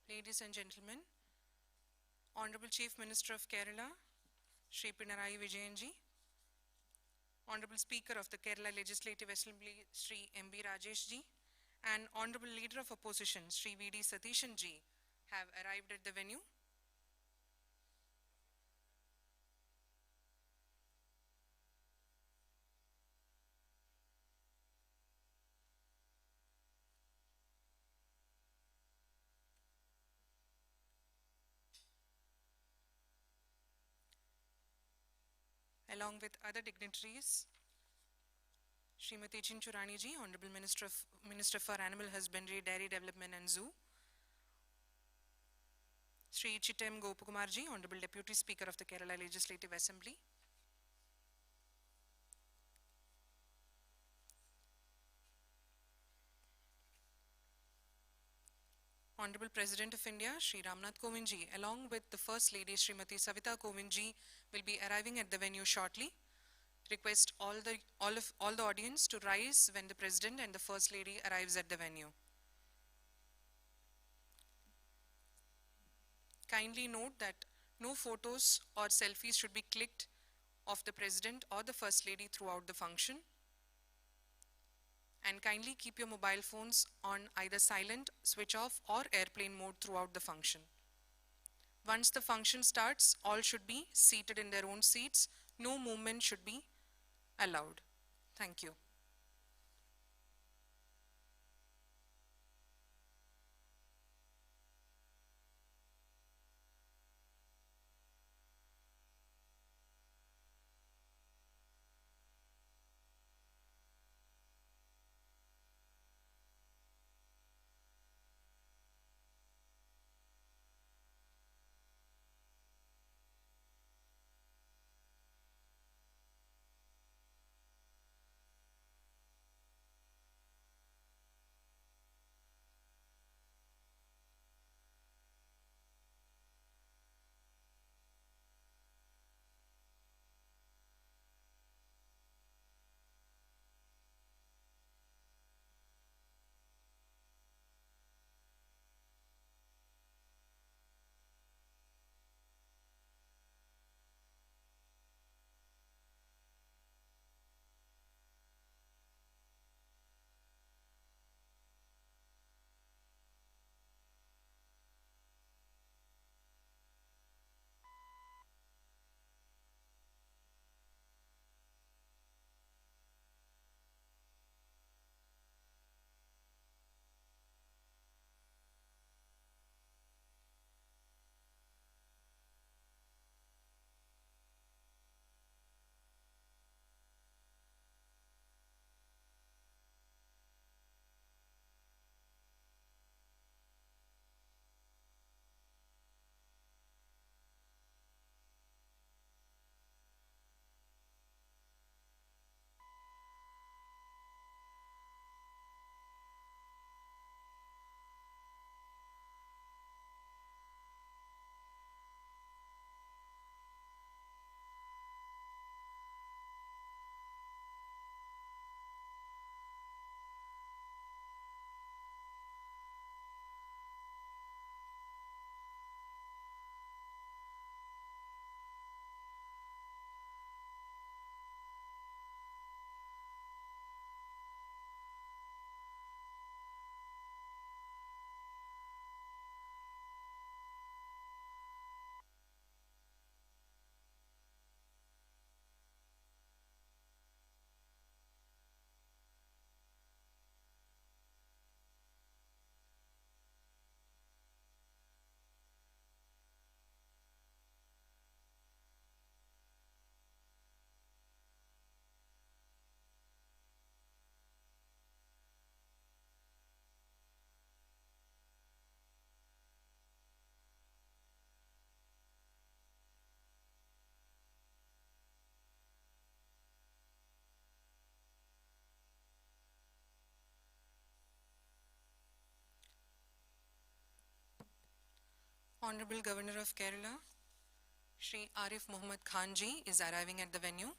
Ladies and gentlemen, Honorable Chief Minister of Kerala, Shri Pinarayi Vijayanji, Honorable Speaker of the Kerala Legislative Assembly, Shri M.B. Rajeshji, and Honorable Leader of Opposition, Shri V.D. Satishanji, have arrived at the venue. Along with other dignitaries, Srimati Chinchurani ji, Honorable Minister for Animal Husbandry, Dairy Development and Zoo, Shri Chittem Gopakumar ji, Honorable Deputy Speaker of the Kerala Legislative Assembly, Honorable President of India, Shri Ramnath Kovind ji, along with the First Lady, Srimati Savita Kovind ji, will be arriving at the venue shortly. Request all the audience to rise when the President and the First Lady arrives at the venue. Kindly note that no photos or selfies should be clicked of the President or the First Lady throughout the function. And kindly keep your mobile phones on either silent, switch off or airplane mode throughout the function. Once the function starts, all should be seated in their own seats. No movement should be allowed. Thank you. Honorable Governor of Kerala, Shri Arif Muhammad Khan ji, is arriving at the venue.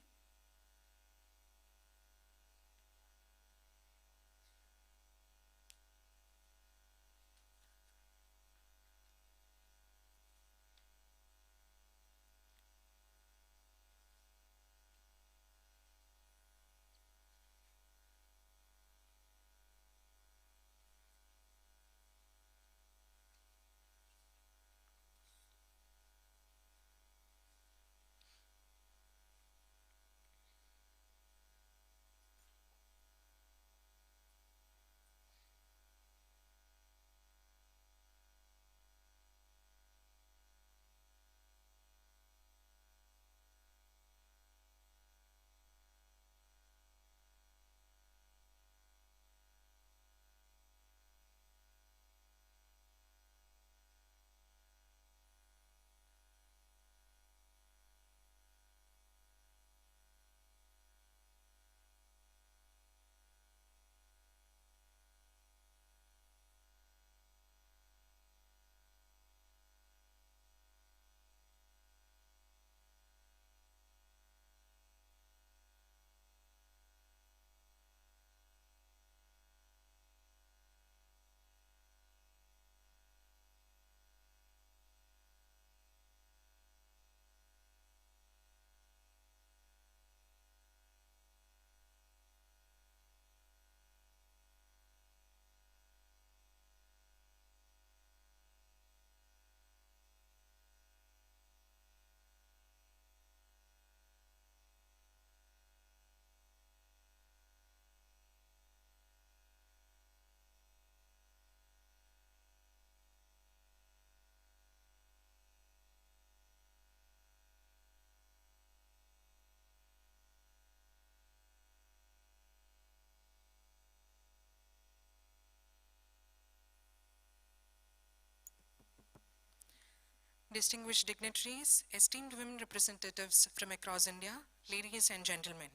Distinguished dignitaries, esteemed women representatives from across India, ladies and gentlemen,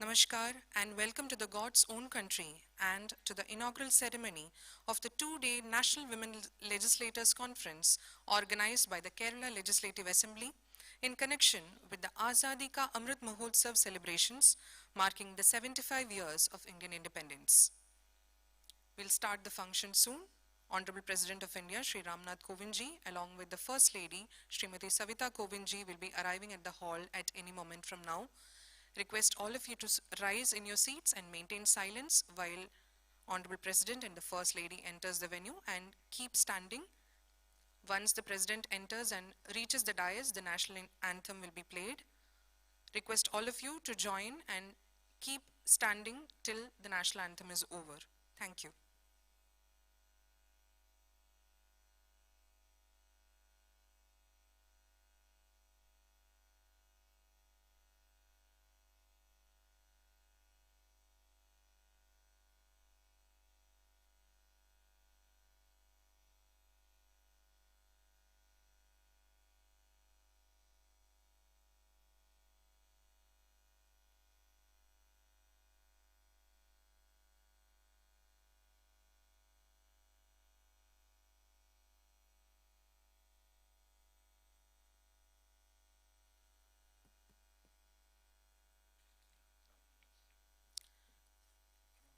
Namaskar and welcome to the God's own country and to the inaugural ceremony of the two-day National Women Legislators Conference organized by the Kerala Legislative Assembly in connection with the Azadi Ka Amrit Mahotsav celebrations marking the 75 years of Indian independence. We'll start the function soon. Honorable President of India, Shri Ramnath Kovindji, along with the First Lady, Srimati Savita Kovindji, will be arriving at the hall at any moment from now. Request all of you to rise in your seats and maintain silence while Honorable President and the First Lady enters the venue, and keep standing. Once the President enters and reaches the dais, the national anthem will be played. Request all of you to join and keep standing till the national anthem is over. Thank you.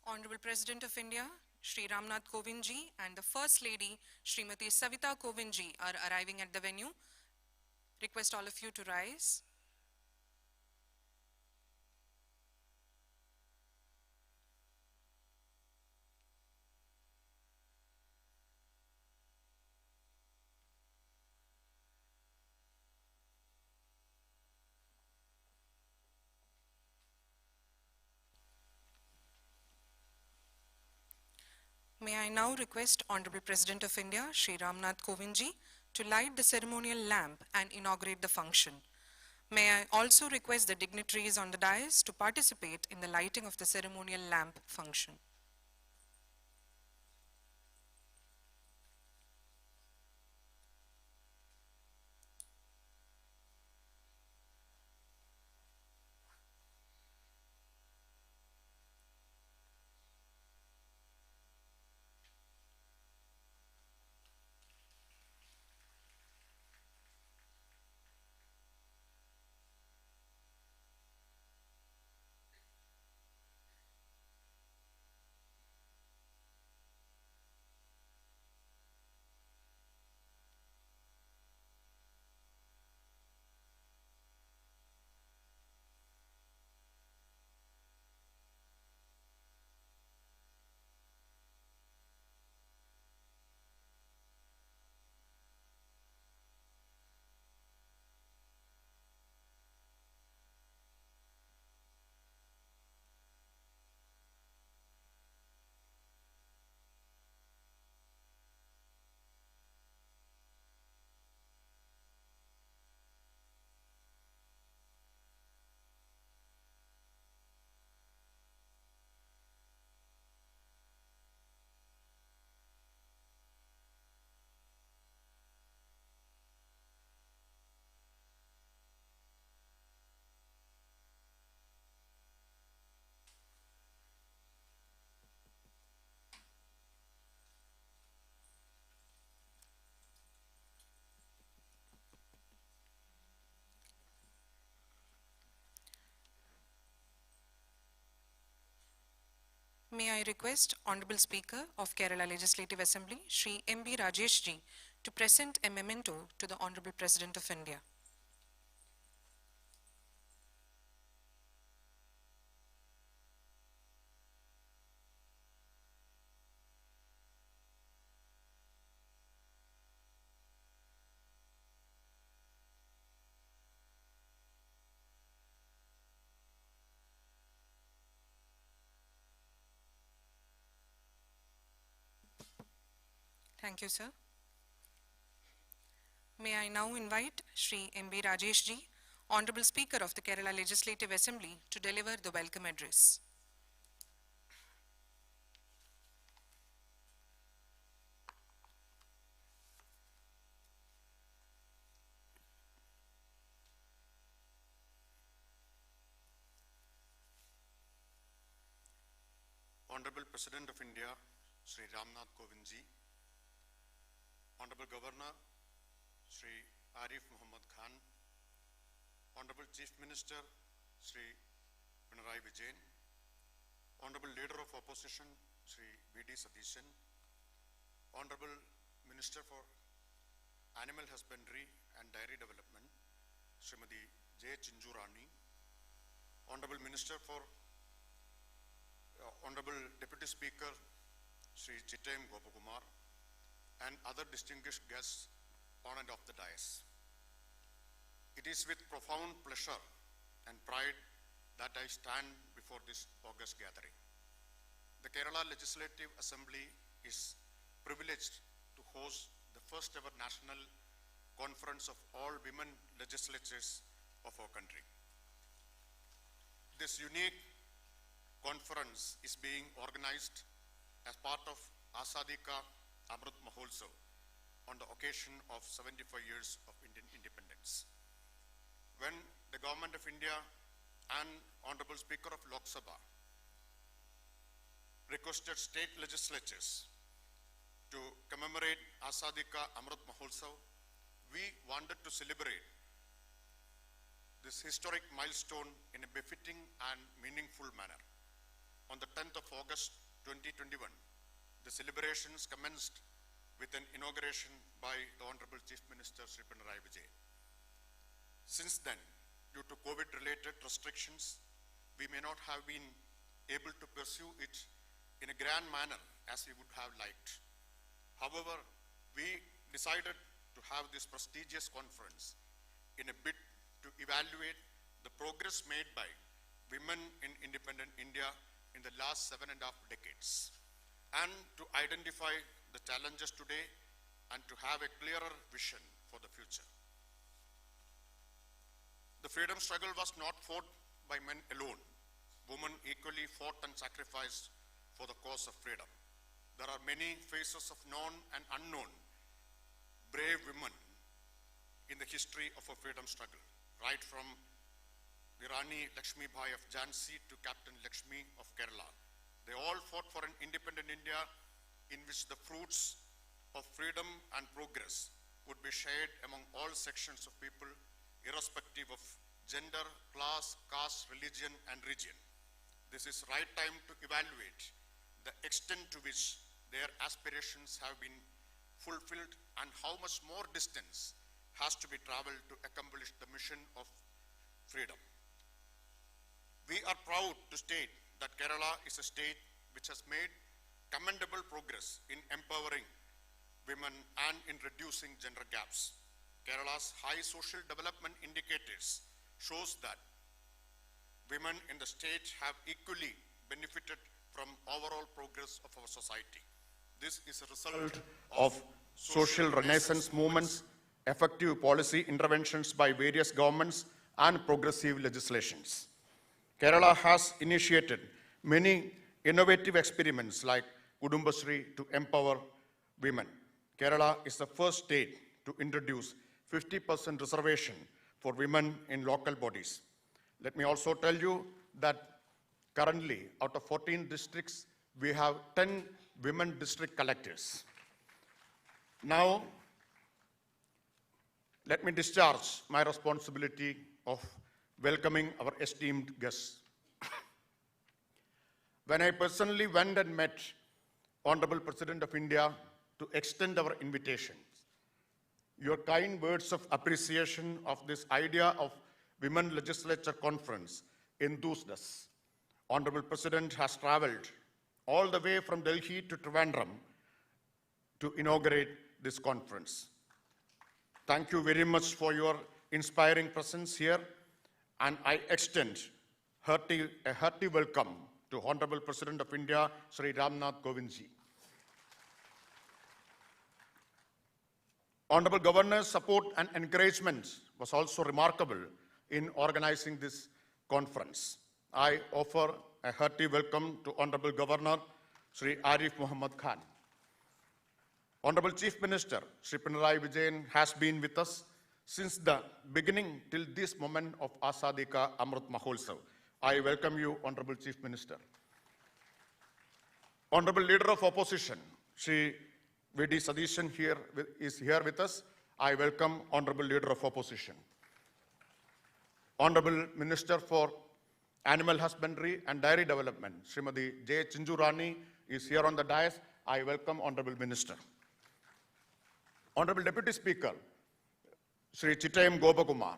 Honorable President of India, Shri Ramnath Kovindji, and the First Lady, Srimati Savita Kovindji, are arriving at the venue. Request all of you to rise. May I now request Honorable President of India, Shri Ramnath Kovindji, to light the ceremonial lamp and inaugurate the function. May I also request the dignitaries on the dais to participate in the lighting of the ceremonial lamp function. May I request Honorable Speaker of Kerala Legislative Assembly, Shri M.B. Rajesh ji, to present a memento to the Honorable President of India. Thank you, sir. May I now invite Shri M.B. Rajesh ji, Honorable Speaker of the Kerala Legislative Assembly, to deliver the welcome address. Honorable President of India, Sri Ramnath Kovindji, Honorable Governor, Sri Arif Muhammad Khan, Honorable Chief Minister, Sri Pinarayi Vijayan, Honorable Leader of Opposition, Sri V.D. Satheeshan, Honorable Minister for Animal Husbandry and Dairy Development, Srimati J. Chinjurani, Honorable Minister for Honorable Deputy Speaker, Sri Chittem Gopakumar, and other distinguished guests on and off the dais. It is with profound pleasure and pride that I stand before this august gathering. The Kerala Legislative Assembly is privileged to host the first ever national conference of all women legislatures of our country. This unique conference is being organized as part of Azadi Ka Amrit Mahotsav on the occasion of 75 years of Indian independence. When the Government of India and Honorable Speaker of Lok Sabha requested state legislatures to commemorate Azadi Ka Amrit Mahotsav, we wanted to celebrate this historic milestone in a befitting and meaningful manner. On the 10th of August 2021, the celebrations commenced with an inauguration by the Honorable Chief Minister Sri Pinarayi Vijayan. Since then, due to COVID-related restrictions, we may not have been able to pursue it in a grand manner as we would have liked. However, we decided to have this prestigious conference in a bid to evaluate the progress made by women in independent India in the last 7.5 decades, and to identify the challenges today and to have a clearer vision for the future. The freedom struggle was not fought by men alone. Women equally fought and sacrificed for the cause of freedom. There are many faces of known and unknown brave women in the history of our freedom struggle, right from the Rani Lakshmi Bai of Jhansi to Captain Lakshmi of Kerala. They all fought for an independent India in which the fruits of freedom and progress would be shared among all sections of people, irrespective of gender, class, caste, religion, and region. This is right time to evaluate the extent to which their aspirations have been fulfilled and how much more distance has to be traveled to accomplish the mission of freedom. We are proud to state that Kerala is a state which has made commendable progress in empowering women and in reducing gender gaps. Kerala's high social development indicators shows that women in the state have equally benefited from overall progress of our society. This is a result of social renaissance movements, effective policy interventions by various governments, and progressive legislations. Kerala has initiated many innovative experiments like Kudumbashree to empower women. Kerala is the first state to introduce 50% reservation for women in local bodies. Let me also tell you that currently, out of 14 districts, we have 10 women district collectors. Now, let me discharge my responsibility of welcoming our esteemed guests. When I personally went and met Honorable President of India to extend our invitations, your kind words of appreciation of this idea of Women Legislature Conference enthused us. Honorable President has traveled all the way from Delhi to Trivandrum to inaugurate this conference. Thank you very much for your inspiring presence here, and I extend a hearty welcome to Honorable President of India, Sri Ramnath Kovindji. Honorable Governor's support and encouragement was also remarkable in organizing this conference. I offer a hearty welcome to Honorable Governor, Sri Arif Muhammad Khan. Honorable Chief Minister, Sri Pinarayi Vijayan has been with us since the beginning till this moment of Azadi Ka Amrit Mahotsav. I welcome you, Honorable Chief Minister. Honorable Leader of Opposition, Shri V.D. Sadishan is here with us. I welcome Honorable Leader of Opposition. Honorable Minister for Animal Husbandry and Dairy Development, Srimati J. Chinjurani is here on the dais. I welcome Honorable Minister. Honorable Deputy Speaker, Shri Chitayam Gopakumar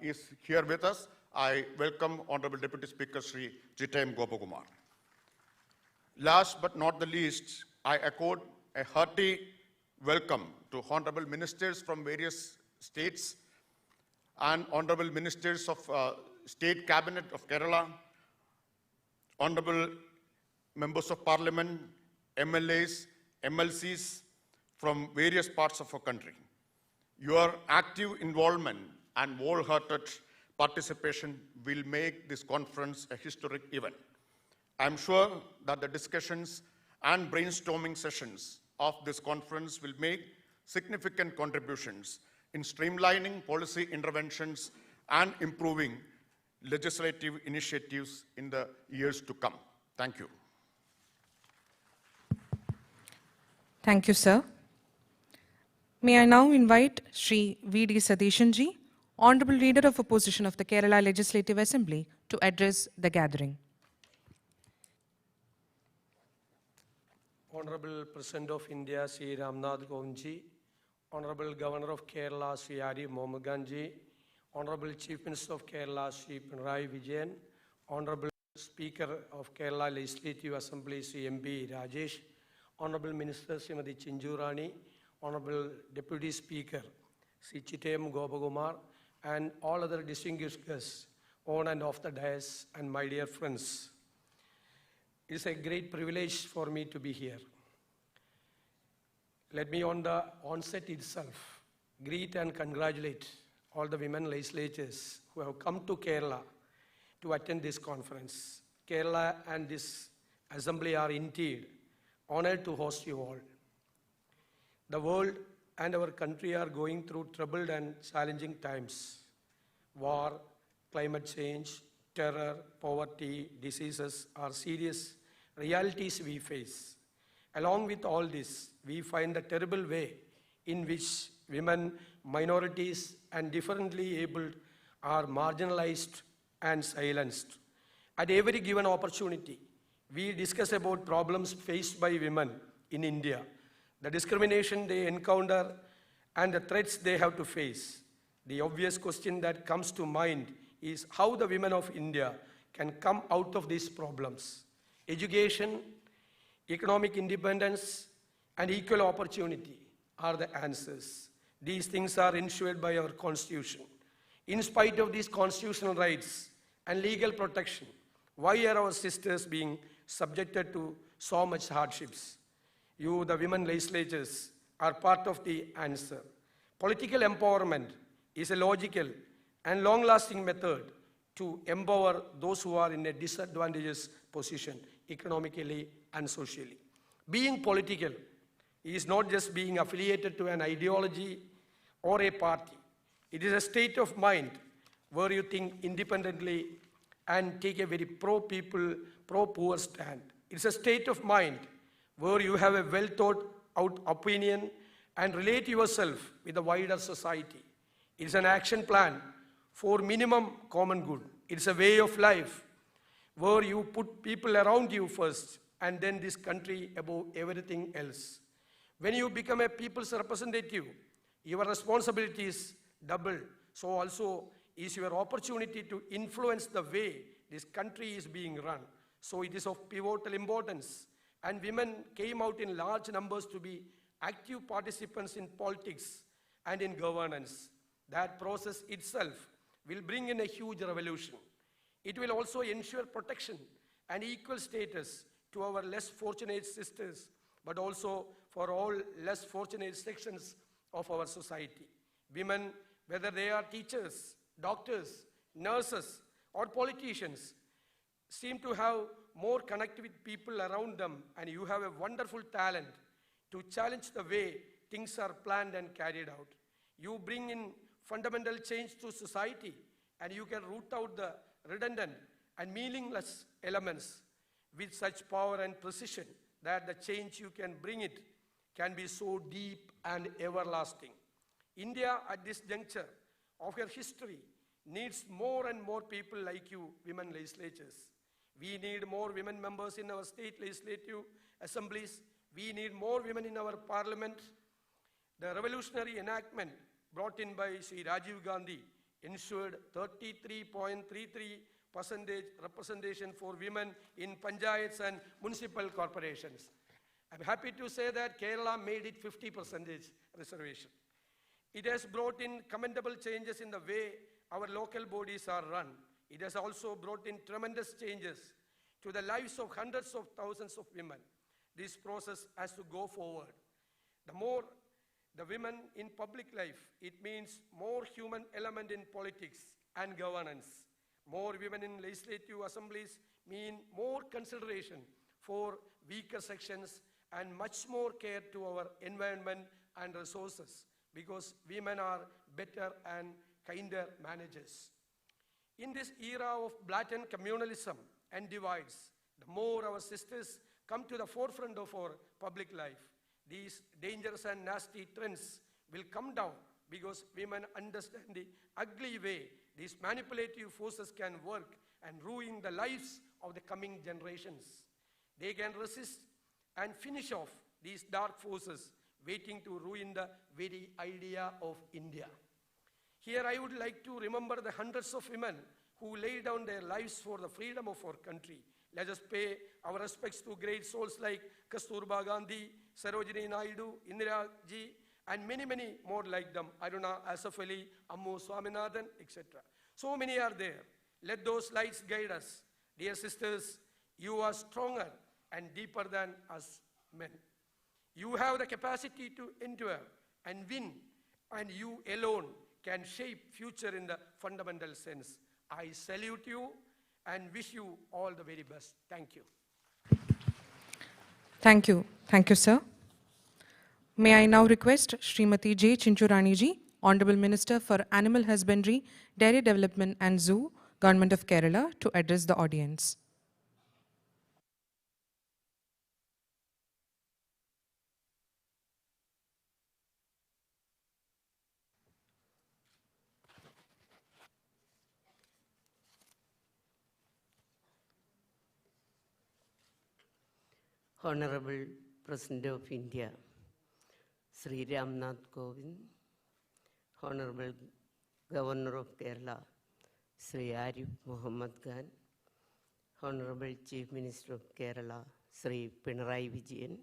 is here with us. I welcome Honorable Deputy Speaker Shri Chitayam Gopakumar. Last but not the least, I accord a hearty welcome to Honorable Ministers from various states and Honorable Ministers of State Cabinet of Kerala, Honorable Members of Parliament, MLAs, MLCs from various parts of our country. Your active involvement and wholehearted participation will make this conference a historic event. I'm sure that the discussions and brainstorming sessions of this conference will make significant contributions in streamlining policy interventions and improving legislative initiatives in the years to come. Thank you. Thank you, sir. May I now invite Shri V.D. Sadishanji, Honorable Leader of Opposition of the Kerala Legislative Assembly, to address the gathering. Honorable President of India, Sri Ramnath Kovindji, Honorable Governor of Kerala, Sri Arif Mohammed Khanji, Honorable Chief Minister of Kerala, Sri Pinarayi Vijayan, Honorable Speaker of Kerala Legislative Assembly, Sri M.B. Rajesh, Honorable Minister Srimati Chinjurani, Honorable Deputy Speaker, Sri Chitayam Gopakumar, and all other distinguished guests on and off the dais, and my dear friends. It is a great privilege for me to be here. Let me on the onset itself greet and congratulate all the women legislators who have come to Kerala to attend this conference. Kerala and this assembly are indeed honored to host you all. The world and our country are going through troubled and challenging times. War, climate change, terror, poverty, diseases are serious realities we face. Along with all this, we find the terrible way in which women, minorities, and differently abled are marginalized and silenced. At every given opportunity, we discuss about problems faced by women in India, the discrimination they encounter, and the threats they have to face. The obvious question that comes to mind is how the women of India can come out of these problems. Education, economic independence, and equal opportunity are the answers. These things are ensured by our Constitution. In spite of these constitutional rights and legal protection, why are our sisters being subjected to so much hardships? You, the women legislators, are part of the answer. Political empowerment is a logical and long-lasting method to empower those who are in a disadvantageous position economically and socially. Being political is not just being affiliated to an ideology or a party. It is a state of mind where you think independently and take a very pro-people, pro-poor stand. It's a state of mind where you have a well-thought-out opinion and relate yourself with the wider society. It's an action plan for minimum common good. It's a way of life where you put people around you first and then this country above everything else. When you become a people's representative, your responsibility is doubled. So also is your opportunity to influence the way this country is being run. So it is of pivotal importance. And women came out in large numbers to be active participants in politics and in governance. That process itself will bring in a huge revolution. It will also ensure protection and equal status to our less fortunate sisters, but also for all less fortunate sections of our society. Women, whether they are teachers, doctors, nurses, or politicians, seem to have more connect with people around them, and you have a wonderful talent to challenge the way things are planned and carried out. You bring in fundamental change to society, and you can root out the redundant and meaningless elements. with such power and precision that the change you can bring it can be so deep and everlasting. India at this juncture of her history needs more and more people like you, women legislators. We need more women members in our state legislative assemblies. We need more women in our parliament. The revolutionary enactment brought in by Sri Rajiv Gandhi ensured 33.33% representation for women in panchayats and municipal corporations. I'm happy to say that Kerala made it 50% reservation. It has brought in commendable changes in the way our local bodies are run. It has also brought in tremendous changes to the lives of hundreds of thousands of women. This process has to go forward. The more the women in public life, it means more human element in politics and governance. More women in legislative assemblies mean more consideration for weaker sections and much more care to our environment and resources, because women are better and kinder managers. In this era of blatant communalism and divides, the more our sisters come to the forefront of our public life, these dangerous and nasty trends will come down, because women understand the ugly way these manipulative forces can work and ruin the lives of the coming generations. They can resist and finish off these dark forces waiting to ruin the very idea of India. Here I would like to remember the hundreds of women who laid down their lives for the freedom of our country. Let us pay our respects to great souls like Kasturba Gandhi, Sarojini Naidu, Indira Ji, and many, many more like them, Aruna Asaf Ali, Ammu Swaminathan, etc. So many are there. Let those lights guide us. Dear sisters, you are stronger and deeper than us men. You have the capacity to endure and win, and you alone can shape future in the fundamental sense. I salute you and wish you all the very best. Thank you. Thank you. Thank you, sir. May I now request Srimati J. Chinchurani ji, Honorable Minister for Animal Husbandry, Dairy Development and Zoo, Government of Kerala, to address the audience. Honorable President of India, Sri Ramnath Kovind, Honorable Governor of Kerala, Sri Arif Muhammad Khan, Honorable Chief Minister of Kerala, Sri Pinarayi Vijayan,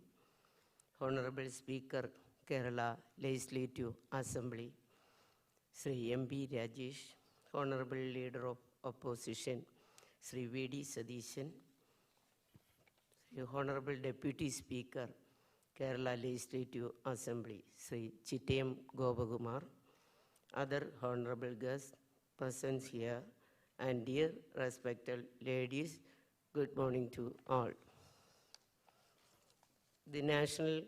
Honorable Speaker, Kerala Legislative Assembly, Sri M.B. Rajesh, Honorable Leader of Opposition, Sri V.D. Sadishan, Sri Honorable Deputy Speaker, Kerala Legislative Assembly, Sri Chittem Gopakumar, other honorable guests present here, and dear respected ladies, good morning to all. The National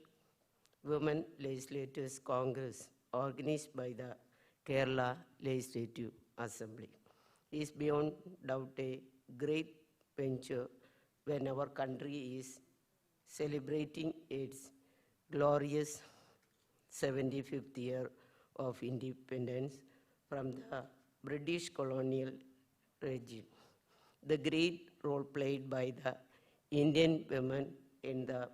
Women Legislators Congress, organized by the Kerala Legislative Assembly, is beyond doubt a great venture when our country is celebrating its glorious 75th year of independence from the British colonial regime. The great role played by the Indian women in the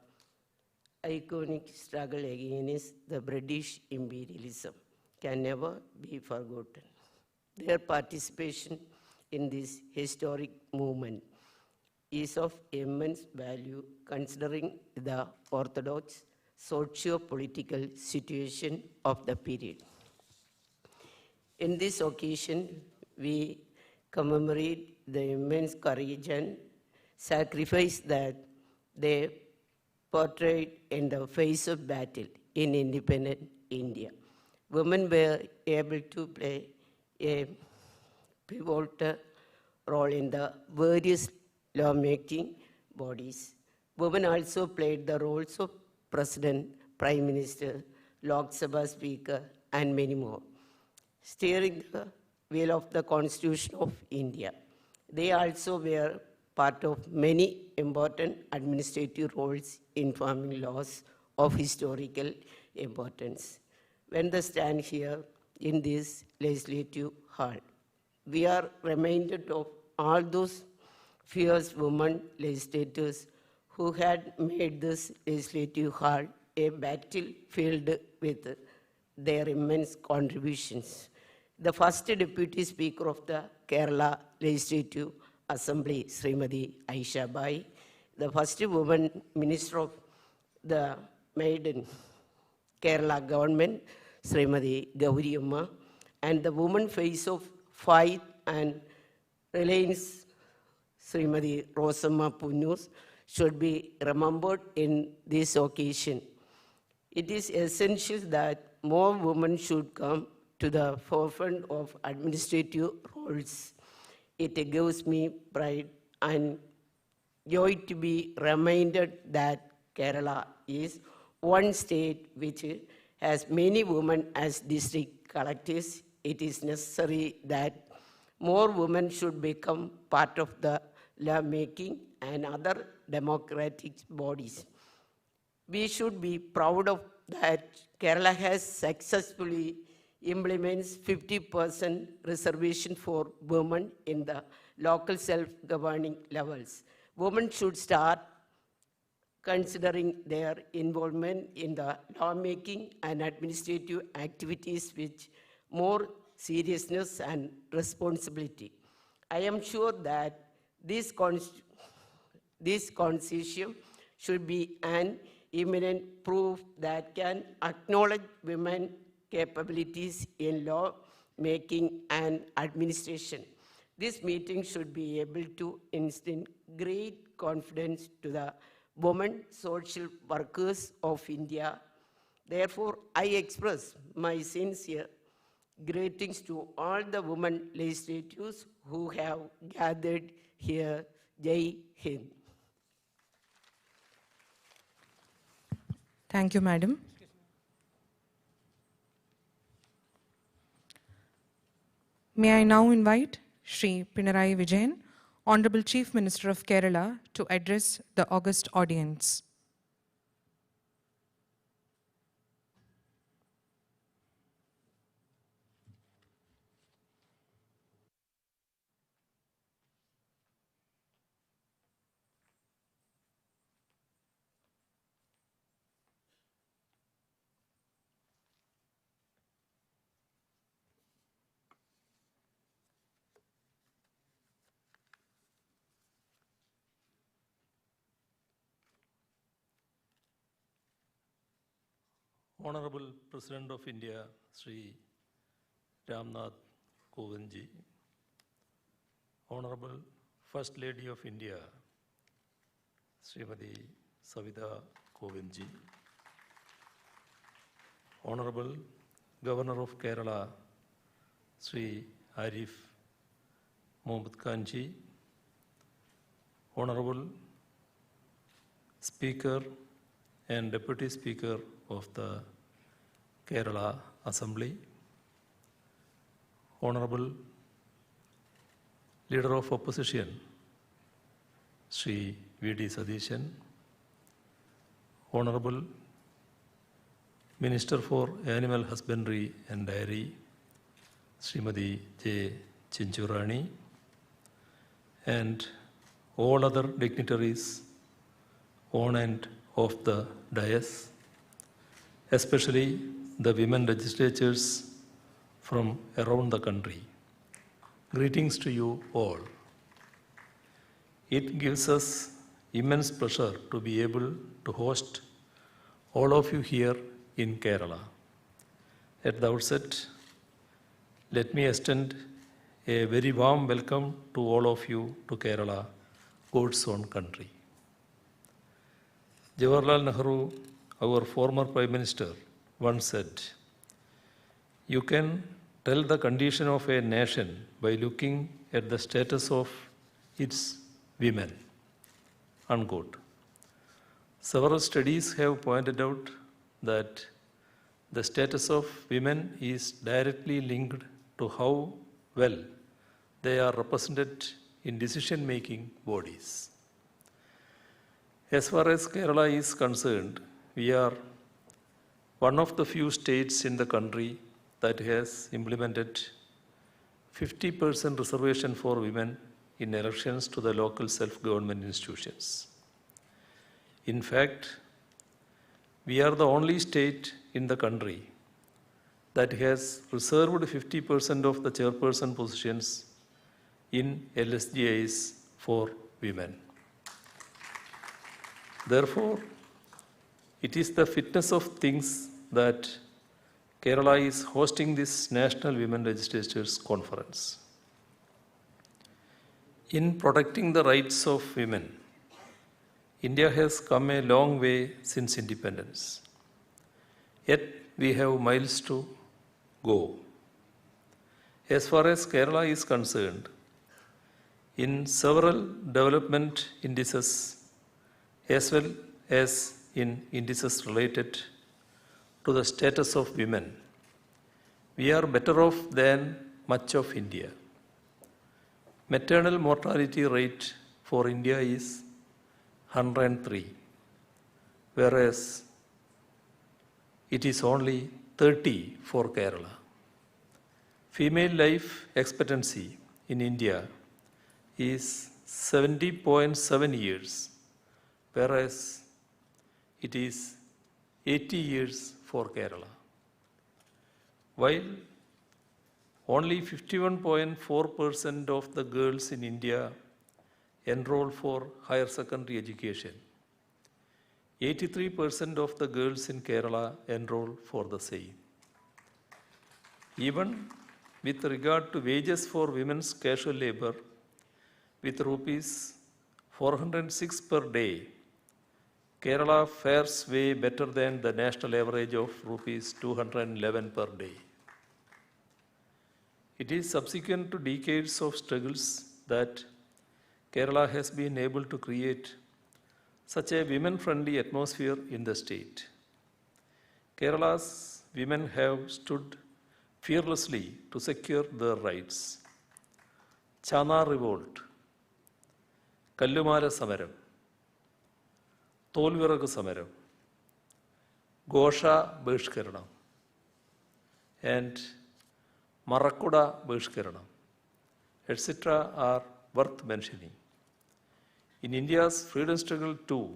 iconic struggle against the British imperialism can never be forgotten. Their participation in this historic movement is of immense value considering the orthodox socio-political situation of the period. In this occasion, we commemorate the immense courage and sacrifice that they portrayed in the face of battle in independent India. Women were able to play a pivotal role in the various lawmaking bodies. Women also played the roles of President, Prime Minister, Lok Sabha Speaker, and many more, steering the wheel of the Constitution of India. They also were part of many important administrative roles in forming laws of historical importance. When they stand here in this legislative hall, we are reminded of all those fierce women legislators who had made this legislative hall a battlefield with their immense contributions. The first Deputy Speaker of the Kerala Legislative Assembly, Srimati Aisha Bai, the first woman Minister of the maiden Kerala government, Srimati Gauri Amma, and the woman face of fight and reliance, Srimati Rosamma Punnus, should be remembered in this occasion. It is essential that more women should come to the forefront of administrative roles. It gives me pride and joy to be reminded that Kerala is one state which has many women as district collectors. It is necessary that more women should become part of the lawmaking and other democratic bodies. We should be proud of that Kerala has successfully implements 50% reservation for women in the local self-governing levels. Women should start considering their involvement in the lawmaking and administrative activities with more seriousness and responsibility. I am sure that this consortium should be an imminent proof that can acknowledge women's capabilities in law making and administration. This meeting should be able to instill great confidence to the women social workers of India. Therefore, I express my sincere greetings to all the women legislators who have gathered here. Jai Hind. Thank you, Madam. May I now invite Shri Pinarayi Vijayan, Honorable Chief Minister of Kerala, to address the august audience. Honorable President of India, Sri Ramnath Kovindji, Honorable First Lady of India, Srimati Savitha Kovindji, Honorable Governor of Kerala, Sri Arif Mohammad Khanji, Honorable Speaker and Deputy Speaker of the Kerala Assembly, Honorable Leader of Opposition, Sri V.D. Sadishan, Honorable Minister for Animal Husbandry and Dairy, Srimati J. Chinchurani, and all other dignitaries on and off the dais, especially the women legislators from around the country. Greetings to you all. It gives us immense pleasure to be able to host all of you here in Kerala. At the outset, let me extend a very warm welcome to all of you to Kerala, God's own country. Jawaharlal Nehru, our former Prime Minister, once said, "You can tell the condition of a nation by looking at the status of its women." Unquote. Several studies have pointed out that the status of women is directly linked to how well they are represented in decision-making bodies. As far as Kerala is concerned, we are one of the few states in the country that has implemented 50% reservation for women in elections to the local self-government institutions. In fact, we are the only state in the country that has reserved 50% of the chairperson positions in LSGIs for women. Therefore, it is the fitness of things that Kerala is hosting this National Women Legislatures Conference. In protecting the rights of women, India has come a long way since independence. Yet we have miles to go. As far as Kerala is concerned, in several development indices as well as in indices related to the status of women, we are better off than much of India. Maternal mortality rate for India is 103, whereas it is only 30 for Kerala. Female life expectancy in India is 70.7 years, whereas it is 80 years for Kerala. While only 51.4% of the girls in India enroll for higher secondary education, 83% of the girls in Kerala enroll for the same. Even with regard to wages for women's casual labor, with rupees 406 per day, Kerala fares way better than the national average of rupees 211 per day. It is subsequent to decades of struggles that Kerala has been able to create such a women-friendly atmosphere in the state. Kerala's women have stood fearlessly to secure their rights. Chana Revolt, Kallumala Samaram, Tolviragu Samaram, Gosha Bhishkaranam, and Marakuda Bhishkaranam, etc. are worth mentioning. In India's freedom struggle too,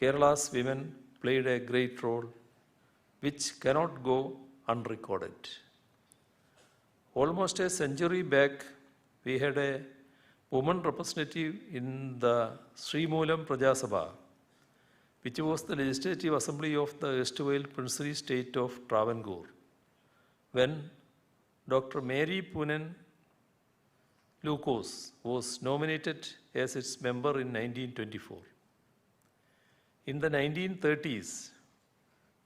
Kerala's women played a great role which cannot go unrecorded. Almost a century back, we had a woman representative in the Srimulam Prajasabha, which was the legislative assembly of the erstwhile princely state of Travancore, when Dr. Mary Punan Lucas was nominated as its member in 1924. In the 1930s,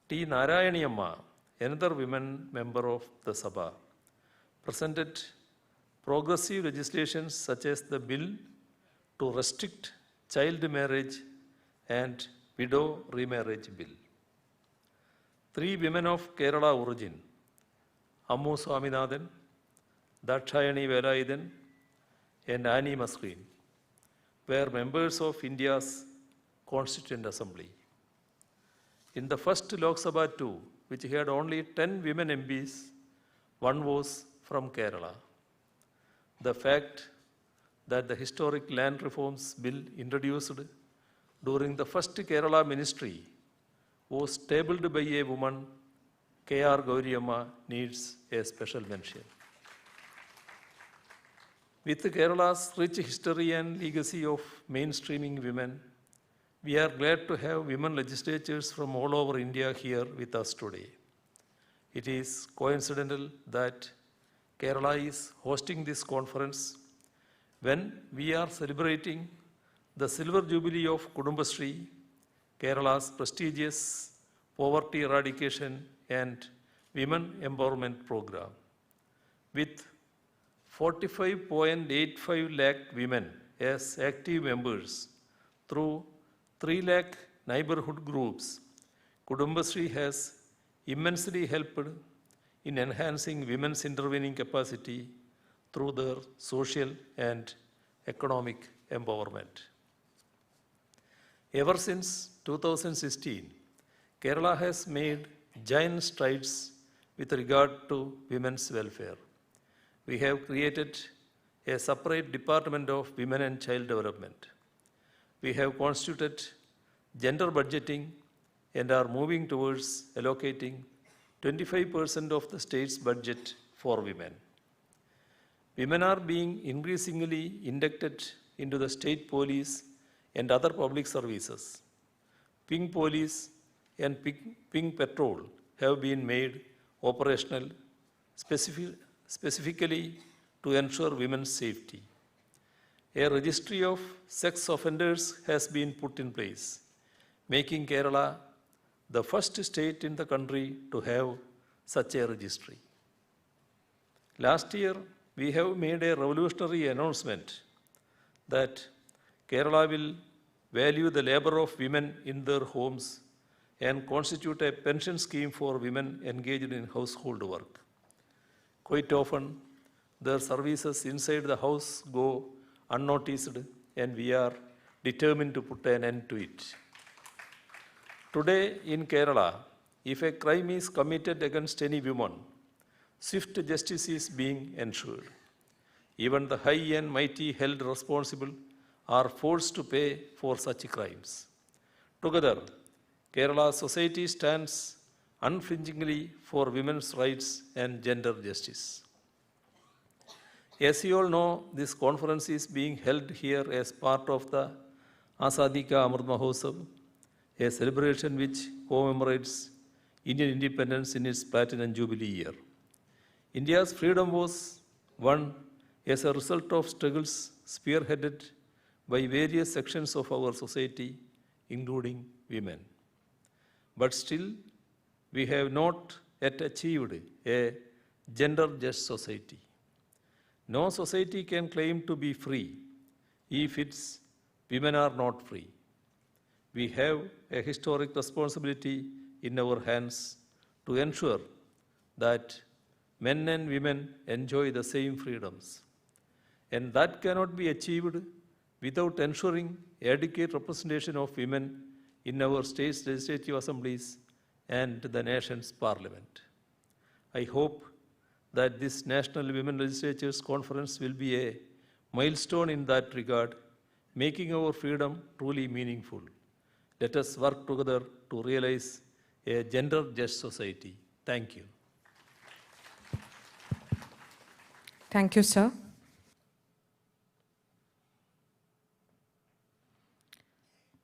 T. Narayaniyamma, another women member of the Sabha, presented progressive legislations such as the bill to restrict child marriage and widow remarriage bill. Three women of Kerala origin, Ammu Swaminathan, Dakshayani Velayithan, and Annie Masreen, were members of India's Constituent Assembly. In the first Lok Sabha too, which had only 10 women MPs, one was from Kerala. The fact that the historic land reforms bill introduced during the first Kerala ministry was tabled by a woman, K.R. Gauriyamma, needs a special mention. With Kerala's rich history and legacy of mainstreaming women, we are glad to have women legislators from all over India here with us today. It is coincidental that Kerala is hosting this conference when we are celebrating the Silver Jubilee of Kudumbashree, Kerala's prestigious poverty eradication and women empowerment program, with 45.85 lakh women as active members through 3 lakh neighborhood groups. Kudumbashree has immensely helped in enhancing women's intervening capacity through their social and economic empowerment. Ever since 2016, Kerala has made giant strides with regard to women's welfare. We have created a separate Department of Women and Child Development. We have constituted gender budgeting and are moving towards allocating 25% of the state's budget for women. Women are being increasingly inducted into the state police and other public services. Pink Police and Pink Patrol have been made operational specifically to ensure women's safety. A registry of sex offenders has been put in place, making Kerala the first state in the country to have such a registry. Last year, we have made a revolutionary announcement that Kerala will value the labor of women in their homes and constitute a pension scheme for women engaged in household work. Quite often, their services inside the house go unnoticed, and we are determined to put an end to it. Today in Kerala, if a crime is committed against any woman, swift justice is being ensured. Even the high and mighty held responsible are forced to pay for such crimes. Together, Kerala society stands unflinchingly for women's rights and gender justice. As you all know, this conference is being held here as part of the Azadi Ka Amrit Mahotsav, a celebration which commemorates Indian independence in its Platinum Jubilee year. India's freedom was won as a result of struggles spearheaded by various sections of our society, including women. But still, we have not yet achieved a gender-just society. No society can claim to be free if its women are not free. We have a historic responsibility in our hands to ensure that men and women enjoy the same freedoms. And that cannot be achieved without ensuring adequate representation of women in our state's legislative assemblies and the nation's parliament. I hope that this National Women Legislatures Conference will be a milestone in that regard, making our freedom truly meaningful. Let us work together to realize a gender-just society. Thank you. Thank you, sir.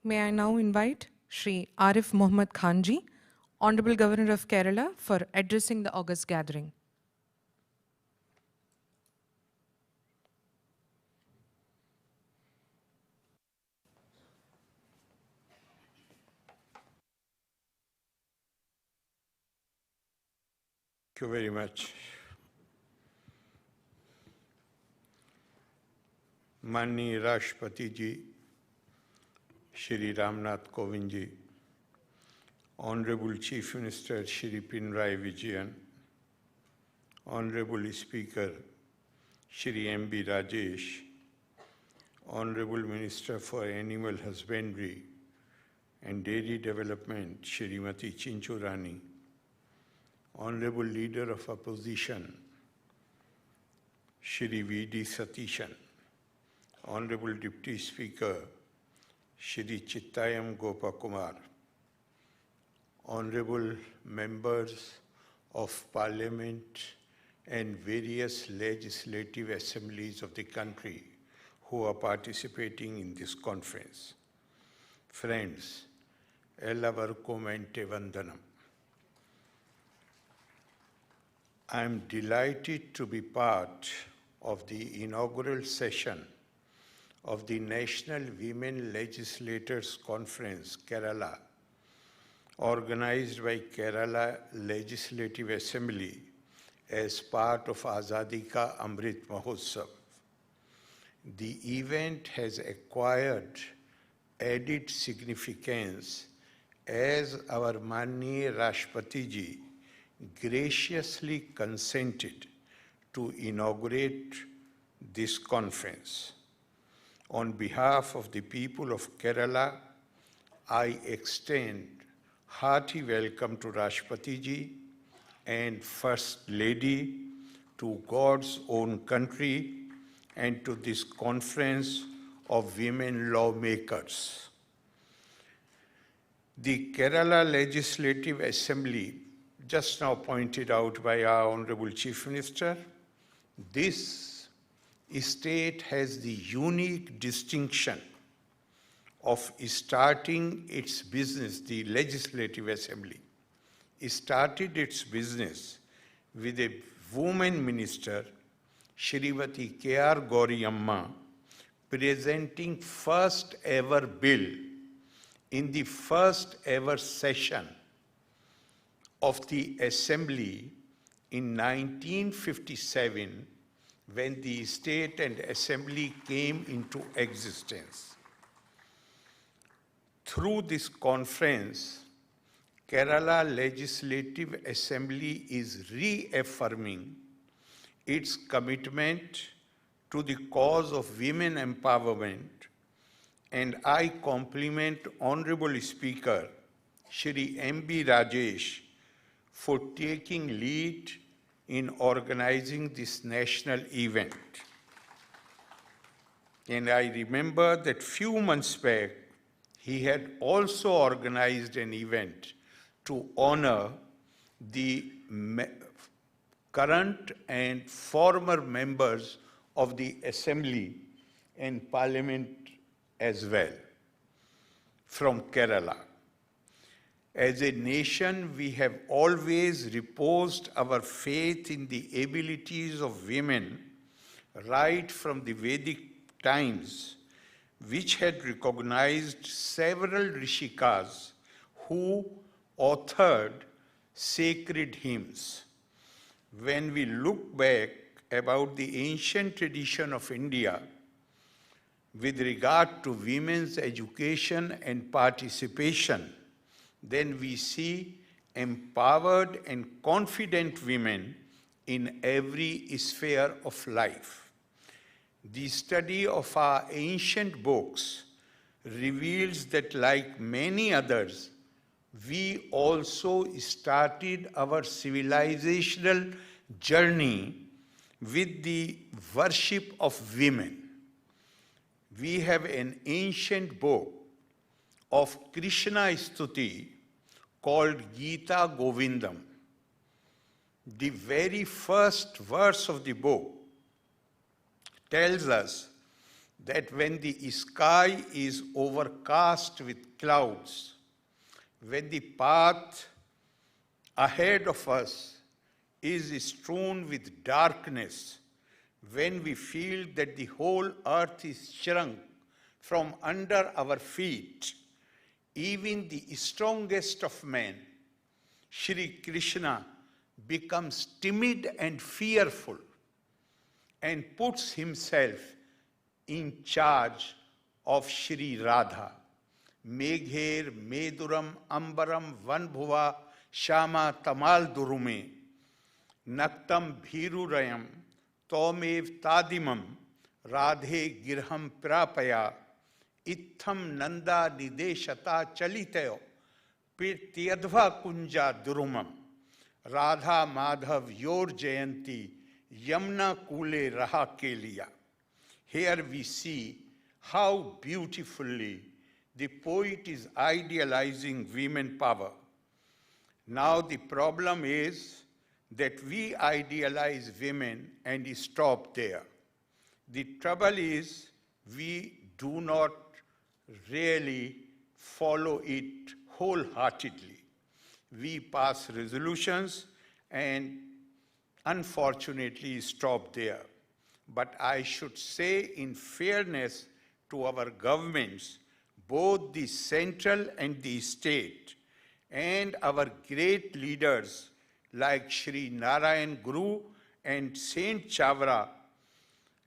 May I now invite Shri Arif Mohammad Khanji, Honorable Governor of Kerala, for addressing the August gathering. Thank you very much. Manni Rashtrapati Ji, Shri Ramnath Kovind Ji, Honorable Chief Minister Shri Pinarayi Vijayan, Honorable Speaker Shri M.B. Rajesh, Honorable Minister for Animal Husbandry and Dairy Development Shrimati Chinchurani, Honorable Leader of Opposition Shri V.D. Satishan, Honorable Deputy Speaker Shri Chittayam Gopakumar, Honorable Members of Parliament and various legislative assemblies of the country who are participating in this conference. Friends, Ellavarkum ante vandanam. I am delighted to be part of the inaugural session of the National Women Legislators Conference, Kerala, organized by Kerala Legislative Assembly as part of Azadi Ka Amrit Mahotsav. The event has acquired added significance as our Manni Rashtrapati Ji graciously consented to inaugurate this conference. On behalf of the people of Kerala, I extend hearty welcome to Rashtrapati Ji and First Lady to God's own country and to this conference of women lawmakers. The Kerala Legislative Assembly, just now pointed out by our Honorable Chief Minister, this state has the unique distinction of starting its business, the Legislative Assembly, started its business with a woman minister, Srimati K.R. Gauriamma, presenting first ever bill in the first ever session of the Assembly in 1957, when the state and assembly came into existence. Through this conference, Kerala Legislative Assembly is reaffirming its commitment to the cause of women empowerment, and I compliment Honorable Speaker Shri M.B. Rajesh for taking lead in organizing this national event. And I remember that few months back, he had also organized an event to honor the current and former members of the Assembly and Parliament as well from Kerala. As a nation, we have always reposed our faith in the abilities of women right from the Vedic times, which had recognized several Rishikas who authored sacred hymns. When we look back about the ancient tradition of India with regard to women's education and participation, then we see empowered and confident women in every sphere of life. The study of our ancient books reveals that, like many others, we also started our civilizational journey with the worship of women. We have an ancient book of Krishna Stuti called Gita Govindam. The very first verse of the book tells us that when the sky is overcast with clouds, when the path ahead of us is strewn with darkness, when we feel that the whole earth is shrunk from under our feet, even the strongest of men, Shri Krishna, becomes timid and fearful and puts himself in charge of Shri Radha. Megher Meduram Ambaram Vanbhuva Shama Tamal Durume Naktam Bhirurayam Tomev Tadimam Radhe Girham Prapaya Itham Nanda Nideshata Chaliteo Pirtyadva Kunja Durumam Radha Madhav Yor Jayanti Yamna Kule Raha Keliya. Here we see how beautifully the poet is idealizing women power. Now the problem is that we idealize women and stop there. The trouble is we do not really follow it wholeheartedly. We pass resolutions and unfortunately stop there. But I should say, in fairness to our governments, both the central and the state, and our great leaders like Shri Narayan Guru and Saint Chavra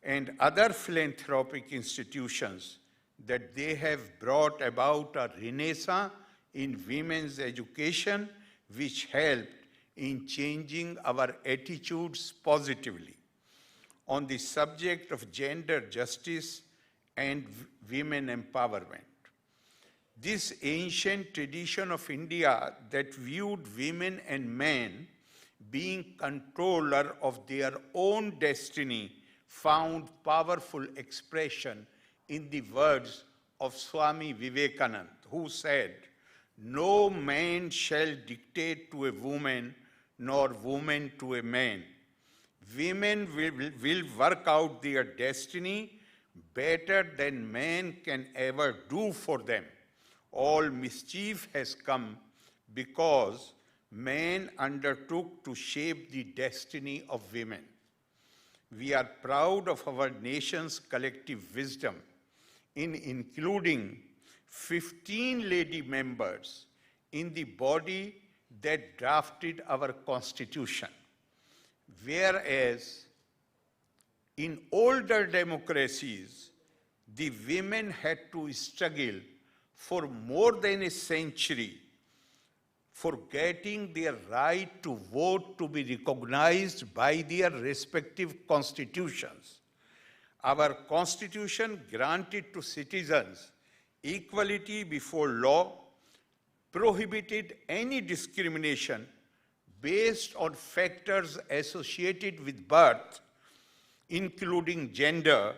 and other philanthropic institutions, that they have brought about a renaissance in women's education, which helped in changing our attitudes positively. On the subject of gender justice and women empowerment. This ancient tradition of India that viewed women and men being controller of their own destiny found powerful expression in the words of Swami Vivekananda, who said, "No man shall dictate to a woman, nor woman to a man. Women will work out their destiny better than man can ever do for them. All mischief has come because man undertook to shape the destiny of women." We are proud of our nation's collective wisdom in including 15 lady members in the body that drafted our Constitution, whereas in older democracies, the women had to struggle for more than a century for getting their right to vote to be recognized by their respective constitutions. Our Constitution granted to citizens equality before law, prohibited any discrimination based on factors associated with birth, including gender,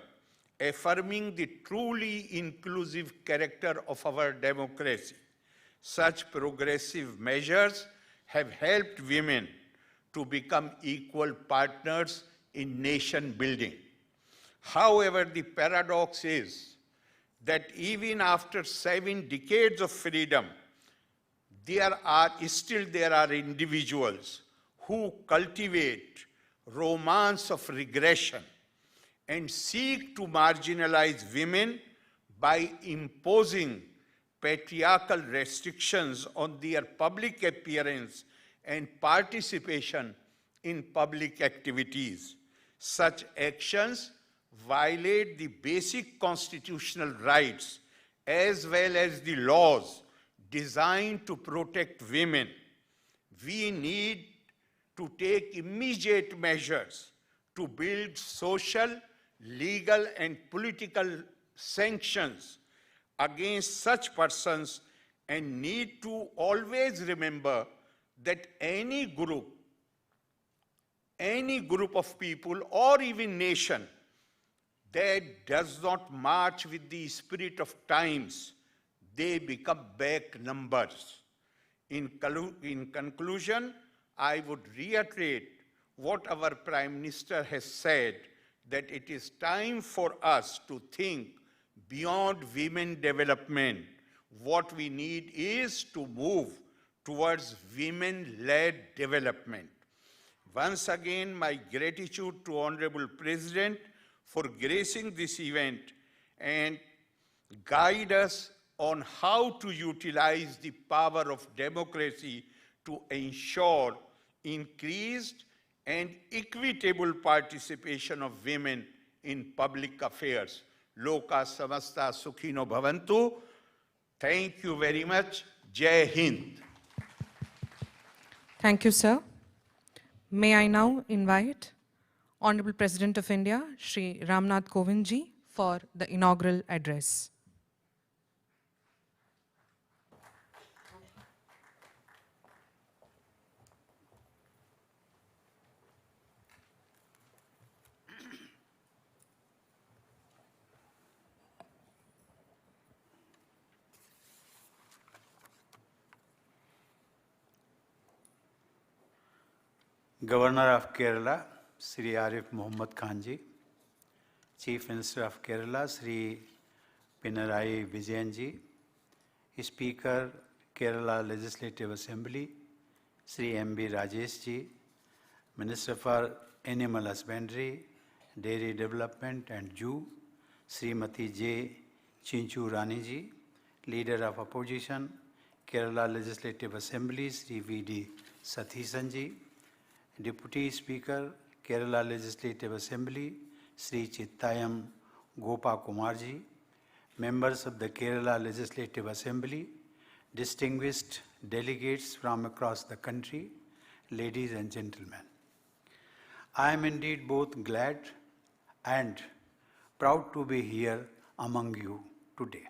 affirming the truly inclusive character of our democracy. Such progressive measures have helped women to become equal partners in nation building. However, the paradox is that even after 7 decades of freedom, there are individuals who cultivate romance of regression and seek to marginalize women by imposing patriarchal restrictions on their public appearance and participation in public activities. Such actions violate the basic constitutional rights as well as the laws designed to protect women. We need to take immediate measures to build social, legal, and political sanctions against such persons, and need to always remember that any group of people or even nation that does not march with the spirit of times, they become back numbers. In conclusion, I would reiterate what our Prime Minister has said, that it is time for us to think beyond women development. What we need is to move towards women-led development. Once again, my gratitude to Honorable President for gracing this event and guide us on how to utilize the power of democracy to ensure increased and equitable participation of women in public affairs. Loka samasta sukhino bhavantu. Thank you very much. Jai Hind. Thank you, sir. May I now invite Honorable President of India, Shri Ramnath Kovind ji, for the inaugural address. Governor of Kerala, Sri Arif Muhammad Khan ji, Chief Minister of Kerala, Sri Pinarayi Vijayan ji, Speaker, Kerala Legislative Assembly, Sri M.B. Rajesh ji, Minister for Animal Husbandry, Dairy Development and Zoo, Srimati J. Chinchu Rani ji, Leader of Opposition, Kerala Legislative Assembly, Sri V.D. Sathisan ji, Deputy Speaker, Kerala Legislative Assembly, Sri Chittayam Gopa Kumar ji, members of the Kerala Legislative Assembly, distinguished delegates from across the country, ladies and gentlemen. I am indeed both glad and proud to be here among you today.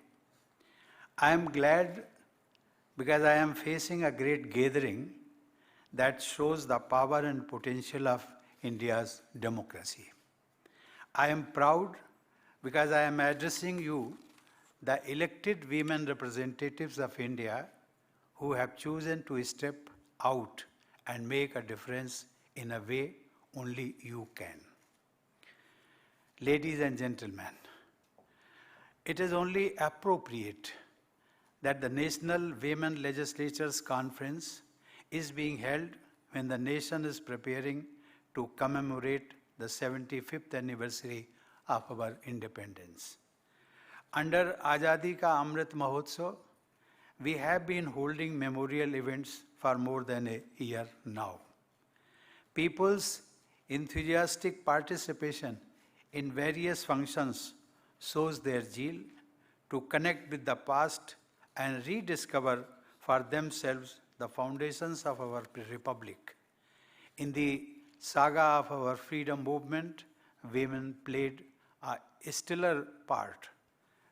I am glad because I am facing a great gathering that shows the power and potential of India's democracy. I am proud because I am addressing you, the elected women representatives of India who have chosen to step out and make a difference in a way only you can. Ladies and gentlemen, it is only appropriate that the National Women Legislatures Conference is being held when the nation is preparing to commemorate the 75th anniversary of our independence. Under Azadi Ka Amrit Mahotsav, we have been holding memorial events for more than a year now. People's enthusiastic participation in various functions shows their zeal to connect with the past and rediscover for themselves the foundations of our republic. In the saga of our freedom movement, women played a stellar part.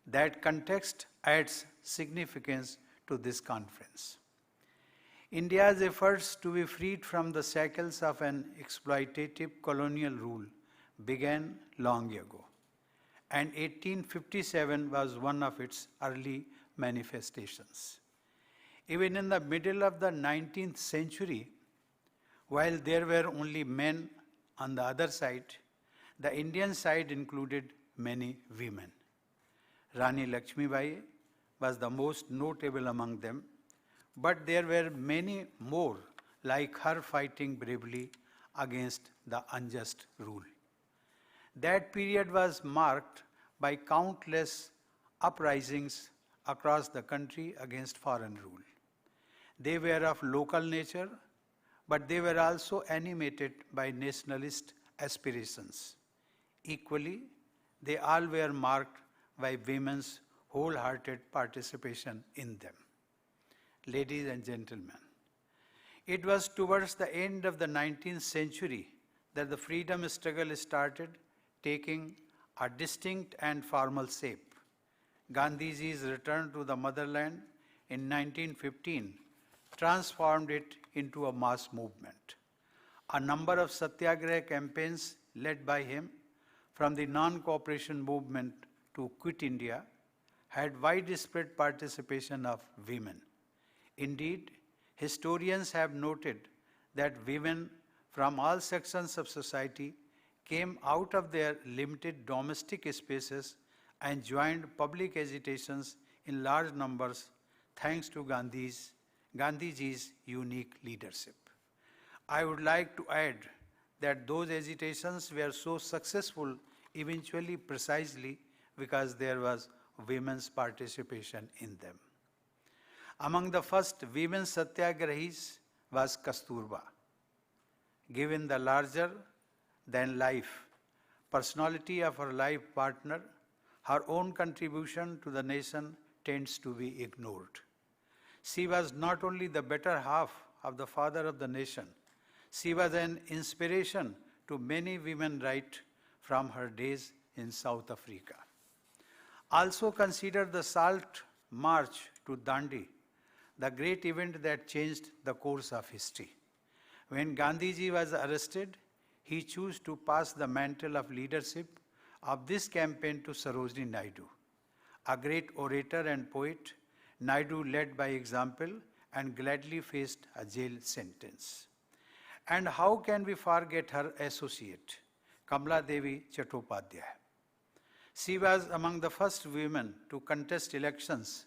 That context adds significance to this conference. India's efforts to be freed from the shackles of an exploitative colonial rule began long ago, and 1857 was one of its early manifestations. Even in the middle of the 19th century, while there were only men on the other side, the Indian side included many women. Rani Lakshmibai was the most notable among them, but there were many more like her fighting bravely against the unjust rule. That period was marked by countless uprisings across the country against foreign rule. They were of local nature, but they were also animated by nationalist aspirations. Equally, they all were marked by women's wholehearted participation in them. Ladies and gentlemen, it was towards the end of the 19th century that the freedom struggle started taking a distinct and formal shape. Gandhiji's return to the motherland in 1915 transformed it into a mass movement. A number of satyagraha campaigns led by him, from the non-cooperation movement to Quit India, had widespread participation of women. Indeed, historians have noted that women from all sections of society came out of their limited domestic spaces and joined public agitations in large numbers thanks to Gandhiji's unique leadership. I would like to add that those agitations were so successful eventually precisely because there was women's participation in them. Among the first women satyagrahis was Kasturba. Given the larger than life personality of her life partner, her own contribution to the nation tends to be ignored. She was not only the better half of the father of the nation, she was an inspiration to many women right from her days in South Africa. Also consider the Salt March to Dandi, the great event that changed the course of history. When Gandhiji was arrested, he chose to pass the mantle of leadership of this campaign to Sarojini Naidu. A great orator and poet, Naidu led by example and gladly faced a jail sentence. And how can we forget her associate, Kamala Devi Chattopadhyay? She was among the first women to contest elections,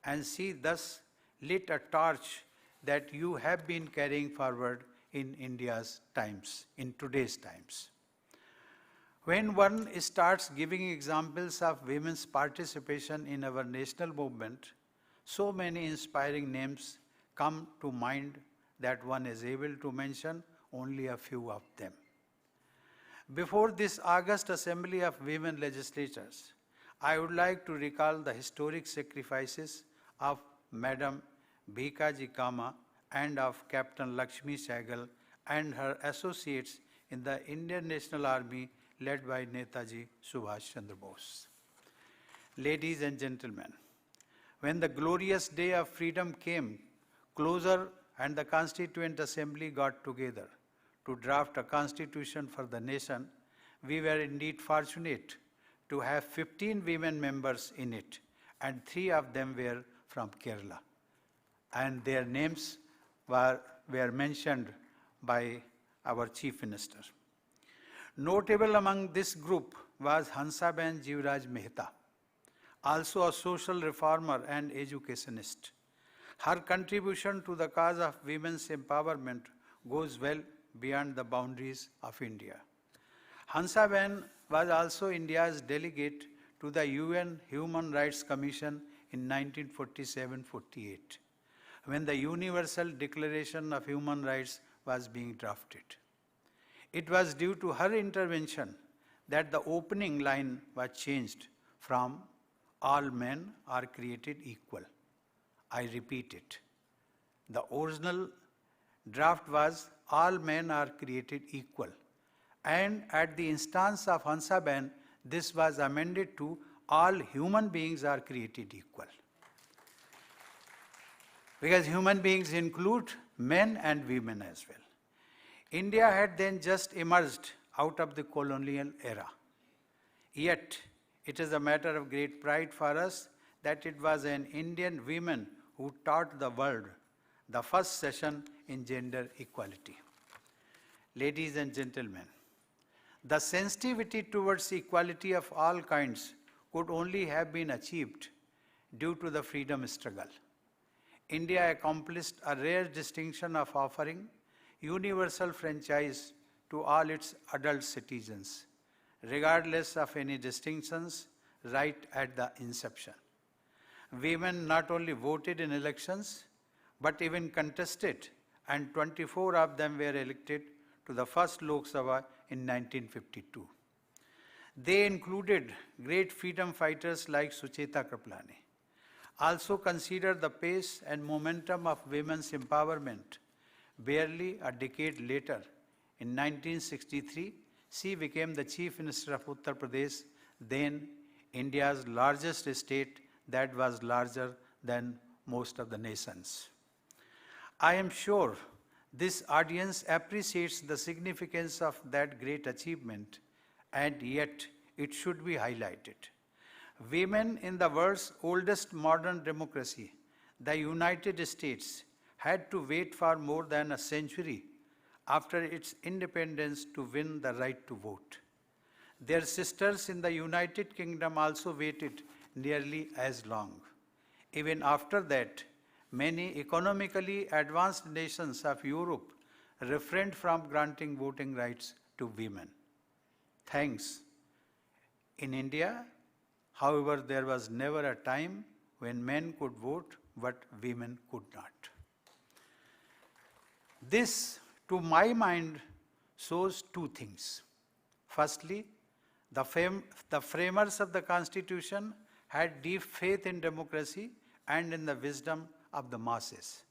and she thus lit a torch that you have been carrying forward in India's times, in today's times. When one starts giving examples of women's participation in our national movement, so many inspiring names come to mind that one is able to mention only a few of them. Before this August Assembly of Women Legislators, I would like to recall the historic sacrifices of Madam Bhikaji Kama and of Captain Lakshmi Sehgal and her associates in the Indian National Army led by Netaji Subhash Chandra Bose. Ladies and gentlemen, when the glorious day of freedom came closer and the Constituent Assembly got together to draft a constitution for the nation, we were indeed fortunate to have 15 women members in it, and 3 of them were from Kerala. And their names were mentioned by our Chief Minister. Notable among this group was Hansaben Jivraj Mehta, also a social reformer and educationist. Her contribution to the cause of women's empowerment goes well beyond the boundaries of India. Hansaben was also India's delegate to the UN Human Rights Commission in 1947-48, when the Universal Declaration of Human Rights was being drafted. It was due to her intervention that the opening line was changed from "all men are created equal." I repeat it. The original draft was "all men are created equal." And at the instance of Hansaben, this was amended to "all human beings are created equal." Because human beings include men and women as well. India had then just emerged out of the colonial era. Yet, it is a matter of great pride for us that it was an Indian woman who taught the world the first session in gender equality. Ladies and gentlemen, the sensitivity towards equality of all kinds could only have been achieved due to the freedom struggle. India accomplished a rare distinction of offering universal franchise to all its adult citizens, regardless of any distinctions, right at the inception. Women not only voted in elections, but even contested, and 24 of them were elected to the first Lok Sabha in 1952. They included great freedom fighters like Sucheta Kripalani. Also consider the pace and momentum of women's empowerment. Barely a decade later, in 1963, she became the Chief Minister of Uttar Pradesh, then India's largest state that was larger than most of the nations. I am sure this audience appreciates the significance of that great achievement, and yet it should be highlighted. Women in the world's oldest modern democracy, the United States, had to wait for more than a century after its independence to win the right to vote. Their sisters in the United Kingdom also waited nearly as long. Even after that, many economically advanced nations of Europe refrained from granting voting rights to women. Thanks. In India, however, there was never a time when men could vote but women could not. This, to my mind, shows two things. Firstly, the framers of the Constitution had deep faith in democracy and in the wisdom of the masses.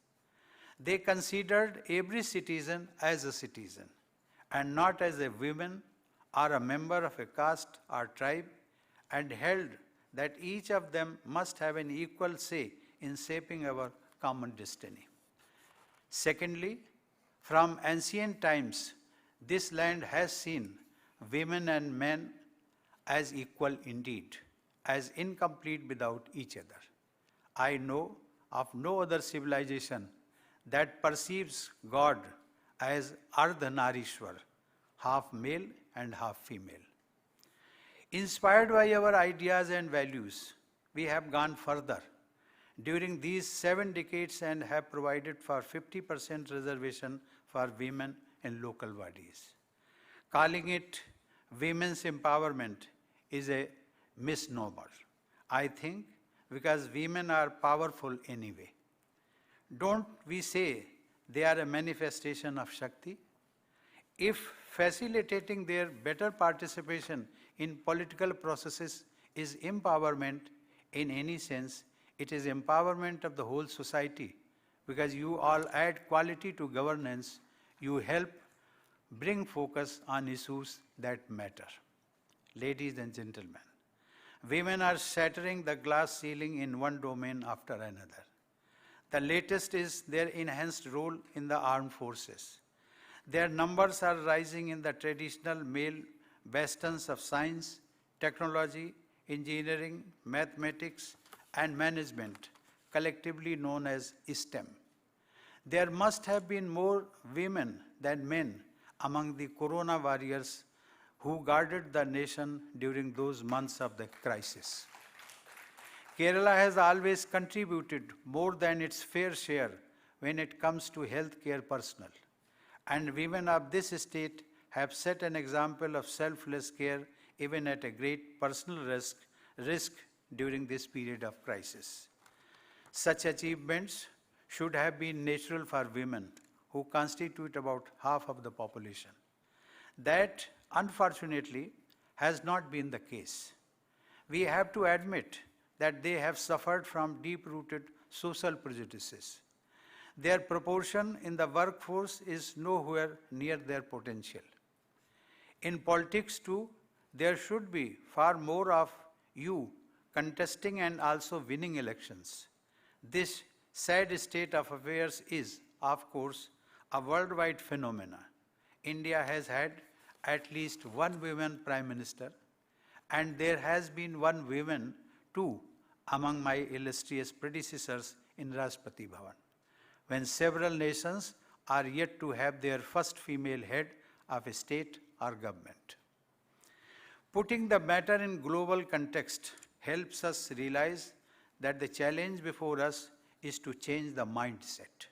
They considered every citizen as a citizen and not as a woman or a member of a caste or tribe, and held that each of them must have an equal say in shaping our common destiny. Secondly, from ancient times, this land has seen women and men as equal indeed, as incomplete without each other. I know of no other civilization that perceives God as Ardhanarishwar, half male and half female. Inspired by our ideas and values, we have gone further during these 7 decades and have provided for 50% reservation for women in local bodies. Calling it women's empowerment is a misnomer, I think, because women are powerful anyway. Don't we say they are a manifestation of Shakti? If facilitating their better participation in political processes is empowerment in any sense, it is empowerment of the whole society, because you all add quality to governance, you help bring focus on issues that matter. Ladies and gentlemen, women are shattering the glass ceiling in one domain after another. The latest is their enhanced role in the armed forces. Their numbers are rising in the traditional male bastions of science, technology, engineering, mathematics, and management, collectively known as STEM. There must have been more women than men among the corona warriors who guarded the nation during those months of the crisis. Kerala has always contributed more than its fair share when it comes to healthcare personnel, and women of this state have set an example of selfless care even at a great personal risk during this period of crisis. Such achievements should have been natural for women, who constitute about half of the population. That, unfortunately, has not been the case. We have to admit that they have suffered from deep-rooted social prejudices. Their proportion in the workforce is nowhere near their potential. In politics too, there should be far more of you contesting and also winning elections. This sad state of affairs is, of course, a worldwide phenomenon. India has had at least one woman prime minister, and there has been one woman too among my illustrious predecessors in Rashtrapati Bhavan, when several nations are yet to have their first female head of a state or government. Putting the matter in global context helps us realize that the challenge before us is to change the mindset,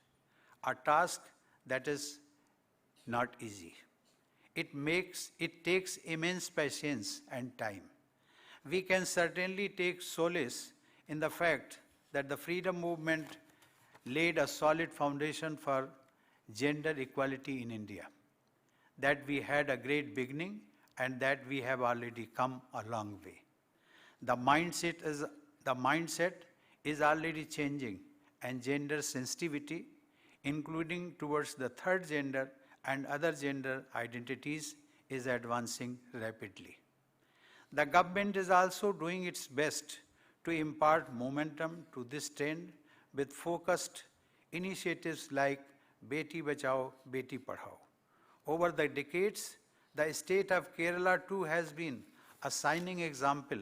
a task that is not easy. It takes immense patience and time. We can certainly take solace in the fact that the freedom movement laid a solid foundation for gender equality in India, that we had a great beginning and that we have already come a long way. The mindset is already changing, and gender sensitivity, including towards the third gender and other gender identities, is advancing rapidly. The government is also doing its best to impart momentum to this trend with focused initiatives like Beti Bachao, Beti Padhao. Over the decades, the state of Kerala too has been a shining example,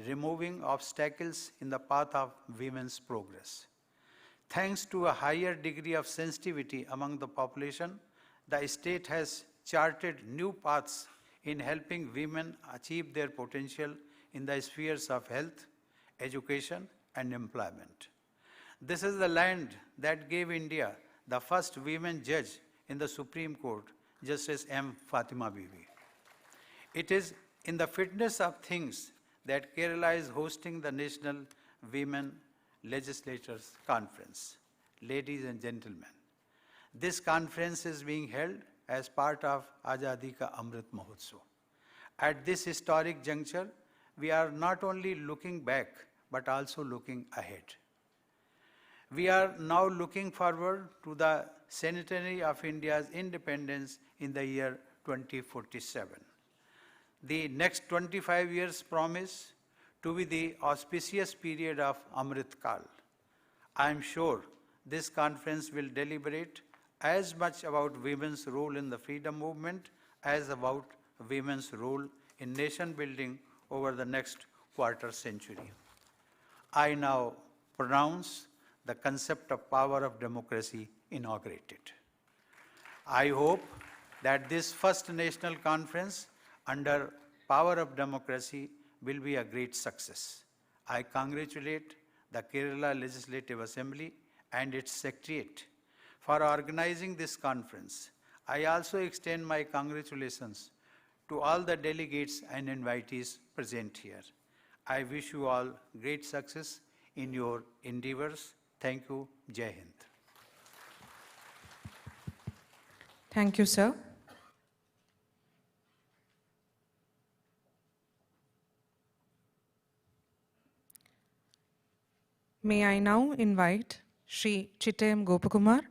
removing obstacles in the path of women's progress. Thanks to a higher degree of sensitivity among the population, the state has charted new paths in helping women achieve their potential in the spheres of health, education, and employment. This is the land that gave India the first women judge in the Supreme Court, Justice M. Fatima Bibi. It is in the fitness of things that Kerala is hosting the National Women Legislators Conference. Ladies and gentlemen, this conference is being held as part of Azadi Ka Amrit Mahotsav. At this historic juncture, we are not only looking back, but also looking ahead. We are now looking forward to the centenary of India's independence in the year 2047. The next 25 years promise to be the auspicious period of Amrit Kal. I am sure this conference will deliberate as much about women's role in the freedom movement as about women's role in nation building over the next quarter century. I now pronounce the concept of power of democracy inaugurated. I hope that this first national conference under power of democracy will be a great success. I congratulate the Kerala Legislative Assembly and its Secretariat for organizing this conference. I also extend my congratulations to all the delegates and invitees present here. I wish you all great success in your endeavors. Thank you. Jai Hind. Thank you, sir. May I now invite Shri Chittayam Gopakumar,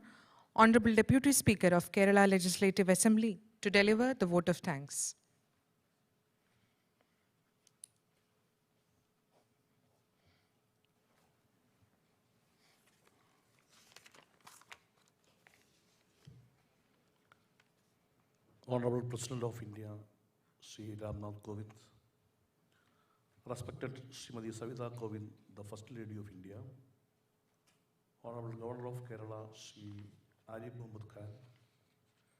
Honorable Deputy Speaker of Kerala Legislative Assembly, to deliver the vote of thanks. Honorable President of India, Sri Ramnath Kovind, respected Srimati Savitha Kovind, the First Lady of India, Honorable Governor of Kerala, Sri Arif Muhammad Khan,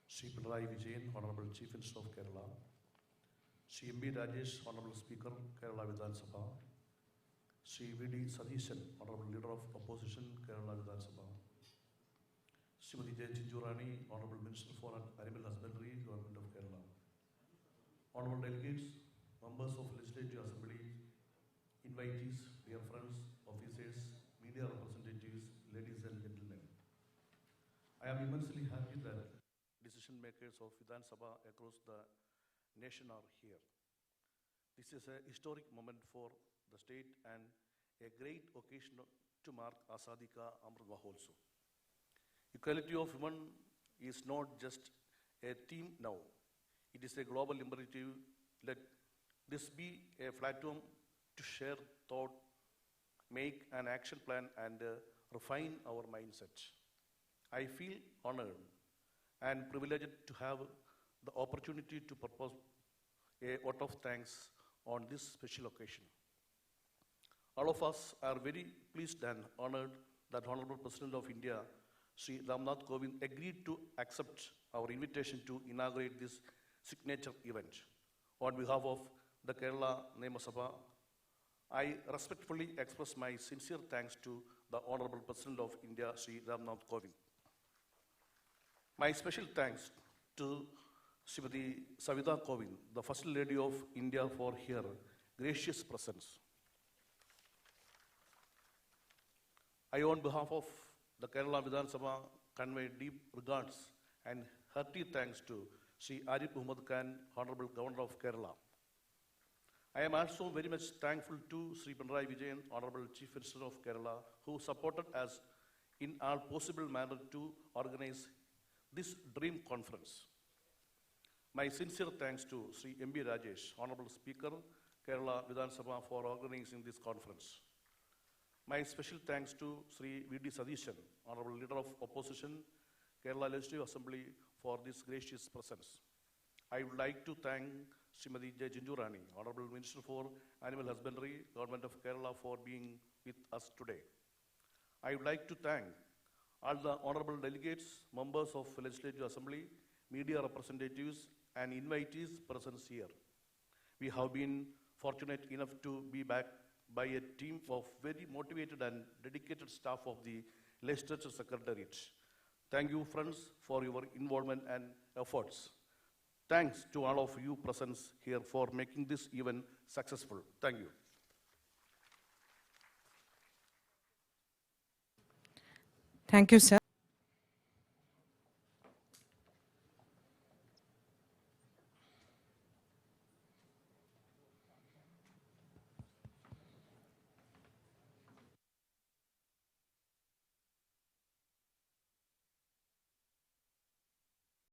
Sri Pinarayi Vijayan, Honorable Chief Minister of Kerala, Sri M.B. Rajesh, Honorable Speaker, Kerala Vidhan Sabha, Sri V.D. Sadishan, Honorable Leader of Opposition, Kerala Vidhan Sabha, Srimati J. Chinjurani, Honorable Minister for Animal Husbandry, Government of Kerala, Honorable Delegates, Members of Legislative Assembly, invitees, dear friends, officers, media representatives, ladies and gentlemen. I am immensely happy that decision makers of Vidhan Sabha across the nation are here. This is a historic moment for the state and a great occasion to mark Azadi Ka Amrit Mahotsav. Equality of women is not just a theme now. It is a global imperative. Let this be a platform to share thought, make an action plan, and refine our mindset. I feel honored and privileged to have the opportunity to propose a vote of thanks on this special occasion. All of us are very pleased and honored that Honorable President of India, Sri Ramnath Kovind, agreed to accept our invitation to inaugurate this signature event. On behalf of the Kerala Niyamasabha, I respectfully express my sincere thanks to the Honorable President of India, Sri Ramnath Kovind. My special thanks to Srimati Savitha Kovind, the First Lady of India, for her gracious presence. I, on behalf of the Kerala Vidhan Sabha, convey deep regards and hearty thanks to Sri Arif Muhammad Khan, Honorable Governor of Kerala. I am also very much thankful to Sri Pinarayi Vijayan, Honorable Chief Minister of Kerala, who supported us in all possible manner to organize this dream conference. My sincere thanks to Sri M.B. Rajesh, Honorable Speaker, Kerala Vidhan Sabha, for organizing this conference. My special thanks to Sri V.D. Sadishan, Honorable Leader of Opposition, Kerala Legislative Assembly, for this gracious presence. I would like to thank Srimati J. Chinjurani, Honorable Minister for Animal Husbandry, Government of Kerala, for being with us today. I would like to thank all the honorable delegates, members of Legislative Assembly, media representatives, and invitees present here. We have been fortunate enough to be backed by a team of very motivated and dedicated staff of the Legislature Secretariat. Thank you, friends, for your involvement and efforts. Thanks to all of you present here for making this event successful. Thank you. Thank you, sir.